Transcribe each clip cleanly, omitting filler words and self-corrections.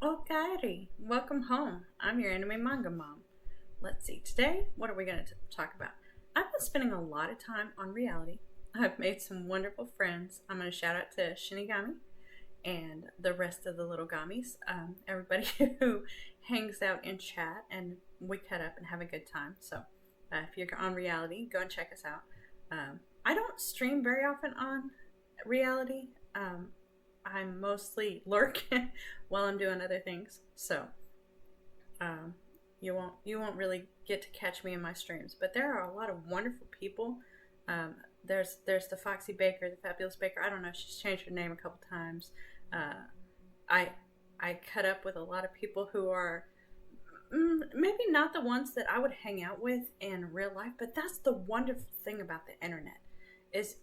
Alrighty, welcome home. I'm your anime manga mom. Let's see, today, what are we going to talk about? I've been spending a lot of time on reality. I've made some wonderful friends. I'm going to shout out to Shinigami and the rest of the little gummies. Everybody who hangs out in chat, and we cut up and have a good time. So if you're on reality, go and check us out. I don't stream very often on reality. I'm mostly lurking while I'm doing other things. So you won't really get to catch me in my streams. But there are a lot of wonderful people. There's the Foxy Baker, the Fabulous Baker. I don't know. She's changed her name a couple times. I cut up with a lot of people who are maybe not the ones that I would hang out with in real life. But that's the wonderful thing about the internet is,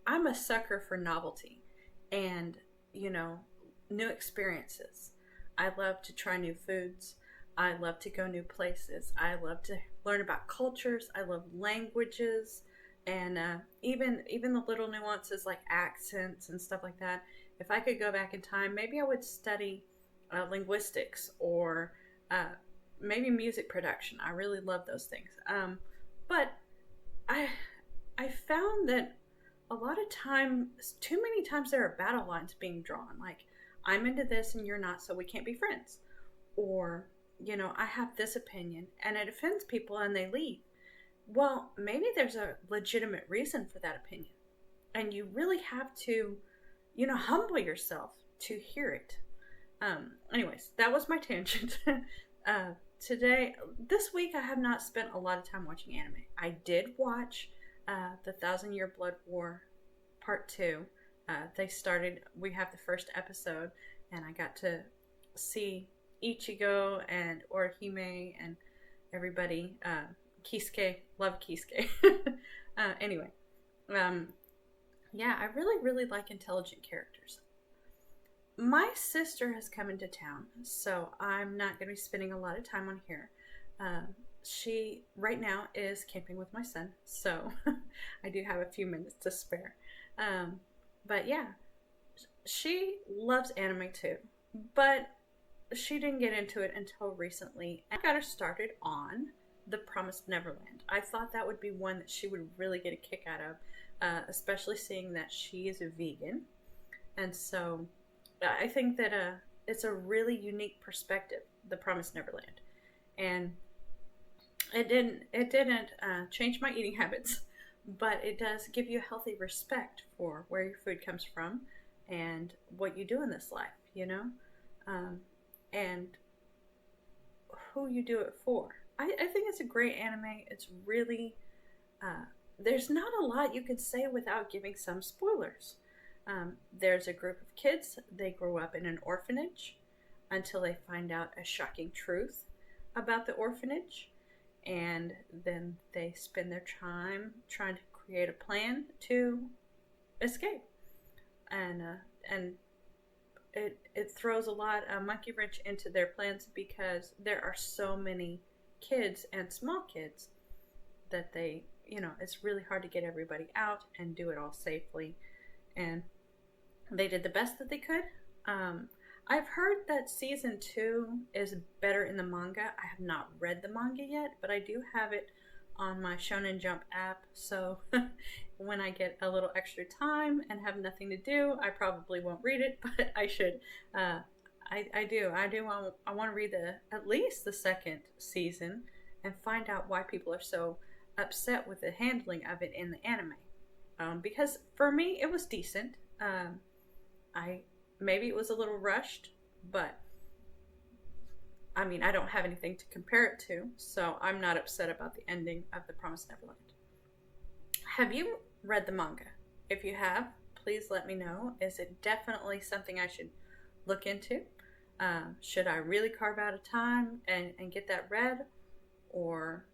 I'm a sucker for novelty and, new experiences. I love to try new foods. I love to go new places. I love to learn about cultures. I love languages and even the little nuances like accents and stuff like that. If I could go back in time, maybe I would study linguistics or maybe music production. I really love those things. But I found that a lot of times, too many times there are battle lines being drawn. Like, I'm into this and you're not, so we can't be friends. Or, I have this opinion and it offends people and they leave. Well, maybe there's a legitimate reason for that opinion. And you really have to, humble yourself to hear it. Anyways, that was my tangent. This week, I have not spent a lot of time watching anime. I did watch the 1,000-Year Blood War Part 2. We have the first episode, and I got to see Ichigo and Orihime and everybody. Kisuke, love Kisuke. Anyway, I really, really like intelligent characters. My sister has come into town, so I'm not going to be spending a lot of time on here. She right now is camping with my son, so I do have a few minutes to spare. But yeah, she loves anime too, but she didn't get into it until recently. I got her started on the Promised Neverland. I thought that would be one that she would really get a kick out of, especially seeing that she is a vegan. And so I think that it's a really unique perspective, the Promised Neverland. And it didn't change my eating habits, but it does give you a healthy respect for where your food comes from and what you do in this life, and who you do it for. I think it's a great anime. It's really, there's not a lot you can say without giving some spoilers. There's a group of kids. They grow up in an orphanage until they find out a shocking truth about the orphanage. And then they spend their time trying to create a plan to escape. And it throws a lot of monkey wrench into their plans because there are so many kids and small kids that it's really hard to get everybody out and do it all safely. And they did the best that they could. I've heard that season 2 is better in the manga. I have not read the manga yet, but I do have it on my Shonen Jump app. So when I get a little extra time and have nothing to do, I probably won't read it, but I should. I want to read at least the second season and find out why people are so upset with the handling of it in the anime. Because for me, it was decent. Maybe it was a little rushed, but I don't have anything to compare it to, so I'm not upset about the ending of The Promised Neverland. Have you read the manga? If you have, please let me know. Is it definitely something I should look into? Should I really carve out a time and get that read? Or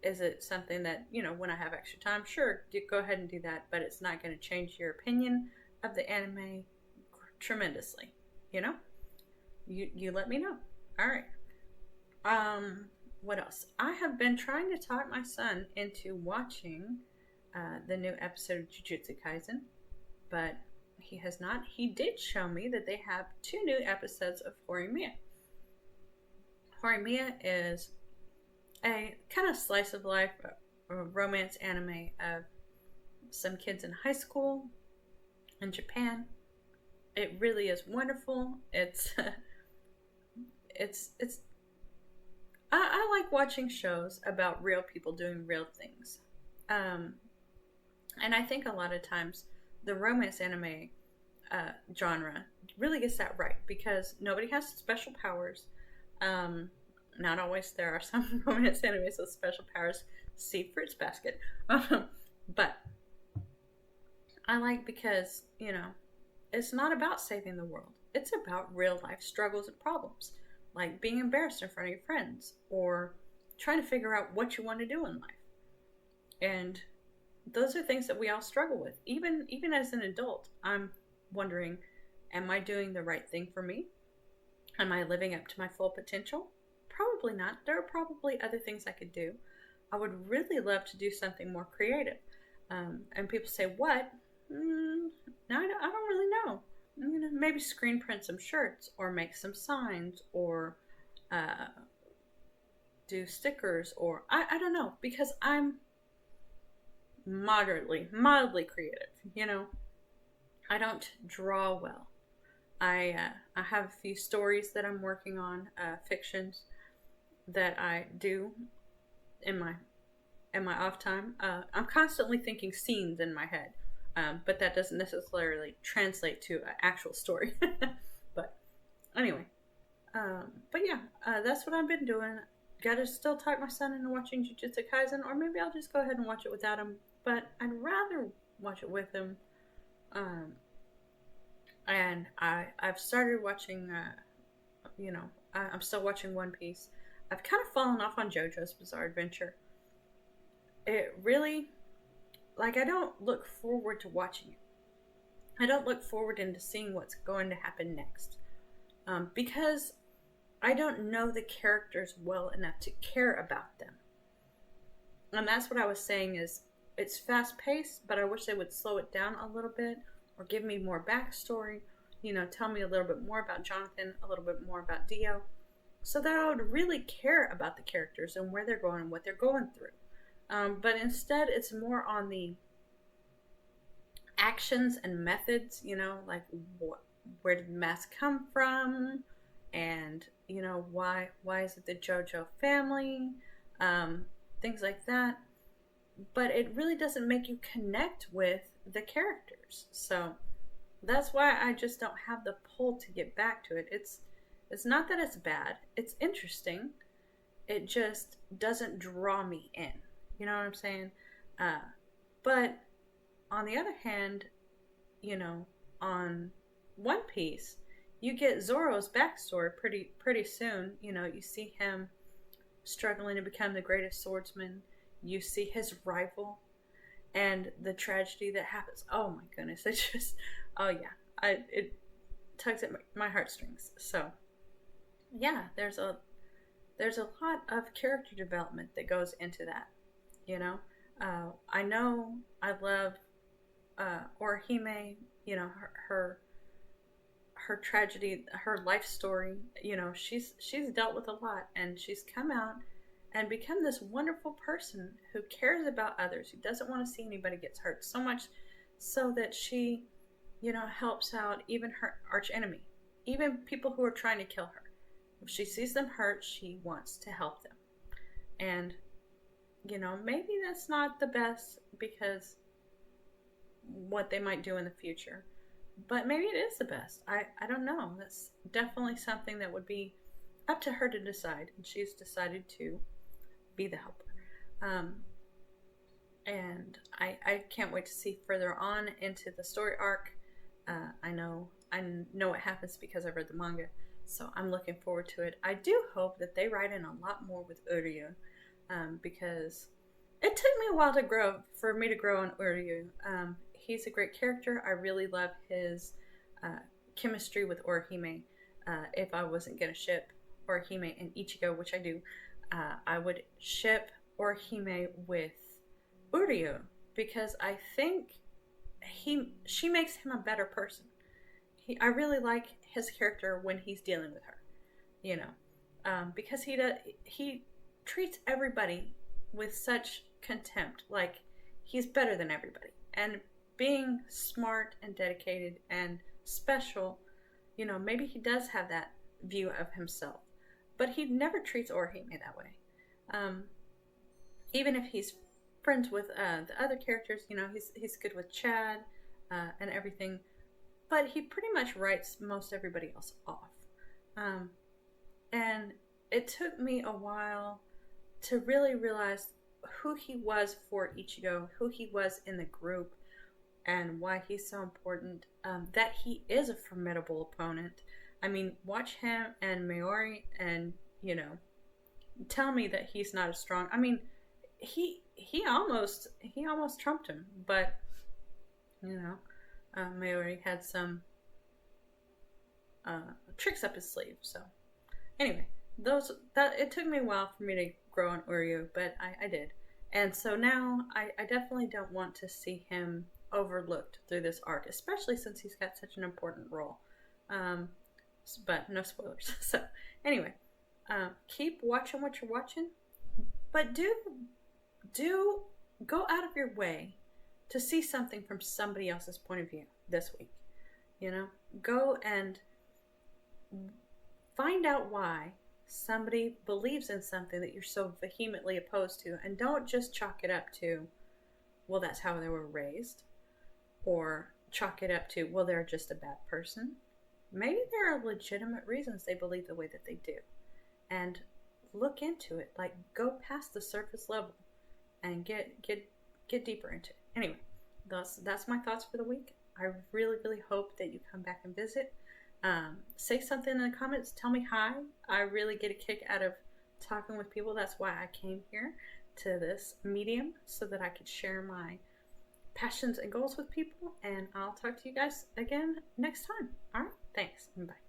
is it something that, when I have extra time, sure, go ahead and do that, but it's not going to change your opinion of the anime tremendously, you let me know. All right. What else? I have been trying to talk my son into watching the new episode of Jujutsu Kaisen, but he has not. He did show me that they have 2 new episodes of Horimiya. Horimiya is a kind of slice of life romance anime of some kids in high school in Japan. It really is wonderful. I like watching shows about real people doing real things. And I think a lot of times the romance anime genre really gets that right, because nobody has special powers. Not always. There are some romance animes with special powers. See Fruits Basket. But I like, because, it's not about saving the world. It's about real life struggles and problems, like being embarrassed in front of your friends, or trying to figure out what you want to do in life. And those are things that we all struggle with. Even as an adult, I'm wondering, am I doing the right thing for me? Am I living up to my full potential? Probably not. There are probably other things I could do. I would really love to do something more creative. And people say, what? No, I don't really know. I'm going to maybe screen print some shirts, or make some signs, or do stickers, or I don't know, because I'm mildly creative, I don't draw well. I have a few stories that I'm working on, fictions that I do in my off time. I'm constantly thinking scenes in my head, but that doesn't necessarily translate to an actual story. But anyway, but yeah, that's what I've been doing. Gotta still talk my son into watching Jujutsu Kaisen, or maybe I'll just go ahead and watch it without him. But I'd rather watch it with him. And I've started watching, I'm still watching One Piece. I've kind of fallen off on JoJo's Bizarre Adventure. It really, I don't look forward to watching it. I don't look forward into seeing what's going to happen next. Because I don't know the characters well enough to care about them. And that's what I was saying, is it's fast paced, but I wish they would slow it down a little bit, or give me more backstory, tell me a little bit more about Jonathan, a little bit more about Dio, so that I would really care about the characters and where they're going and what they're going through. But instead, it's more on the actions and methods, where did the mask come from, and, why is it the JoJo family, things like that. But it really doesn't make you connect with the characters. So that's why I just don't have the pull to get back to it. It's not that it's bad. It's interesting. It just doesn't draw me in. You know what I'm saying? But on the other hand, on One Piece, you get Zoro's backstory pretty soon. You see him struggling to become the greatest swordsman. You see his rival and the tragedy that happens. Oh my goodness. It's just, oh yeah. It tugs at my heartstrings. So yeah, there's a lot of character development that goes into that. I know I love Orihime, her tragedy, her life story. She's dealt with a lot, and she's come out and become this wonderful person who cares about others, who doesn't want to see anybody get hurt, so much so that she, helps out even her arch enemy, even people who are trying to kill her. If she sees them hurt, she wants to help them. And, maybe that's not the best, because what they might do in the future. But maybe it is the best. I don't know. That's definitely something that would be up to her to decide. And she's decided to be the helper. And I can't wait to see further on into the story arc. I know what happens because I read the manga, so I'm looking forward to it. I do hope that they write in a lot more with Uryu, because it took me a while for me to grow on Uryu. He's a great character. I really love his chemistry with Orihime. If I wasn't gonna ship Orihime and Ichigo, which I do, I would ship Orihime with Uryu, because I think she makes him a better person. I really like his character when he's dealing with her, you know, because he treats everybody with such contempt, like he's better than everybody. And being smart and dedicated and special, you know, maybe he does have that view of himself, but he never treats Orihime that way. Um, Even if he's friends with the other characters, you know, he's good with Chad and everything, but he pretty much writes most everybody else off. Um, and it took me a while to really realize who he was for Ichigo, who he was in the group, and why he's so important. That he is a formidable opponent. I mean, watch him and Mayuri, and you know, tell me that he's not as strong. I mean, he almost trumped him, but you know, Mayuri had some tricks up his sleeve. So anyway, that it took me a while for me to grow on Uryu, but I did, and so now I definitely don't want to see him overlooked through this arc, especially since he's got such an important role. But no spoilers. So anyway, keep watching what you're watching, but do go out of your way to see something from somebody else's point of view this week. You know, go and find out why somebody believes in something that you're so vehemently opposed to, and don't just chalk it up to, well, that's how they were raised, or chalk it up to, well, they're just a bad person. Maybe there are legitimate reasons they believe the way that they do, and look into it. Like, go past the surface level and get deeper into it. Anyway, that's my thoughts for the week. I really hope that you come back and visit. Say something in the comments. Tell me hi. I really get a kick out of talking with people. That's why I came here to this medium, so that I could share my passions and goals with people. And I'll talk to you guys again next time. All right. Thanks. Bye.